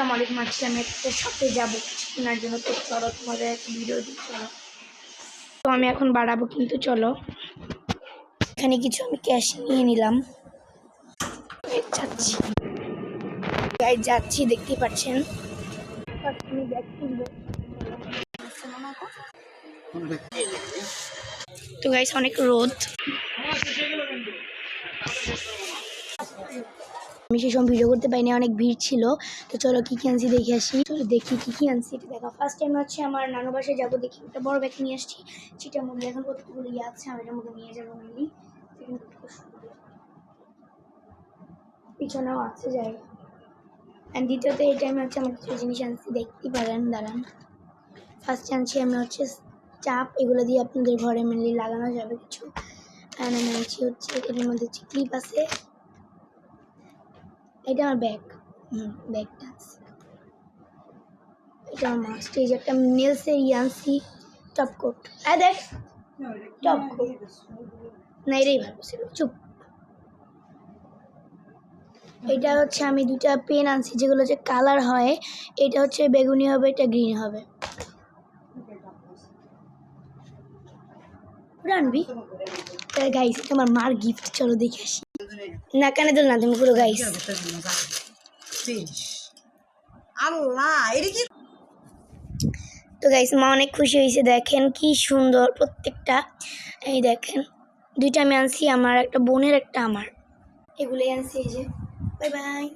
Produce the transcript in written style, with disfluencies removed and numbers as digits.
আসসালামু আলাইকুম। আজকে আমি একটা শপে যাবো কিছু কেনার জন্য, তো চলো তোমাদের একটা ভিডিও দিই। চলো, তো আমি এখন বাড়াবো, কিন্তু চলো এখানে কিছু আমি ক্যাশ নিয়ে নিলাম। যাচ্ছি গাইস, যাচ্ছি, দেখতেই পাচ্ছেন। আমি ব্যাগ কিনবো। তো গাইস অনেক রোদ, আমি সেই সময় ভিডিও করতে পারিনি, অনেক ভিড় ছিল। তো চলো কি কি আনছি দেখে আসি। চলো দেখি কি কি আনছি, এটা দেখা। ফার্স্ট টাইম হচ্ছে আমার নানু বাসায় যাবো, দেখি একটা বড় ব্যাগ নিয়ে আসছি। সেটার মধ্যে এখন কতগুলো ইয়ে আছে, আমি এটার মধ্যে নিয়ে যাবো মেনলি। পিছনেও আছে জায়গা। অ্যান্ড দ্বিতীয়ত এই টাইমে হচ্ছে আমার কিছু জিনিস আনছি, দেখতেই পারেন, দাঁড়ান। ফার্স্ট আনছি আমি হচ্ছে চাপ, এগুলো দিয়ে আপনাদের ঘরে মেনলি লাগানো যাবে কিছু। অ্যান্ড আমি আনছি হচ্ছে এটার মধ্যে হচ্ছে ক্লিপ আছে। এটা আমার ব্যাগ, ব্যাগটা আছে। এটা আমার মাস্ট। এই যে একটা নেলসের আনছি, টপ কোট। দেখ, টপ কোট না, এটাই ভালো ছিল। চুপ। এটা হচ্ছে আমি দুটা পেন আনছি, যেগুলো হচ্ছে কালার হয়। এটা হচ্ছে বেগুনি হবে, এটা গ্রিন হবে। আনবি গাইস, এটা আমার মার গিফট। চলো দেখে আসি। না, কানে দোল না তুমি পুরো গাইস। তো গাইস মা অনেক খুশি হয়েছে, দেখেন কি সুন্দর প্রত্যেকটা। এই দেখেন, দুইটা আমি আনছি, আমার একটা বোনের, একটা আমার। এগুলোই আনছি। এই যে, বাই বাই।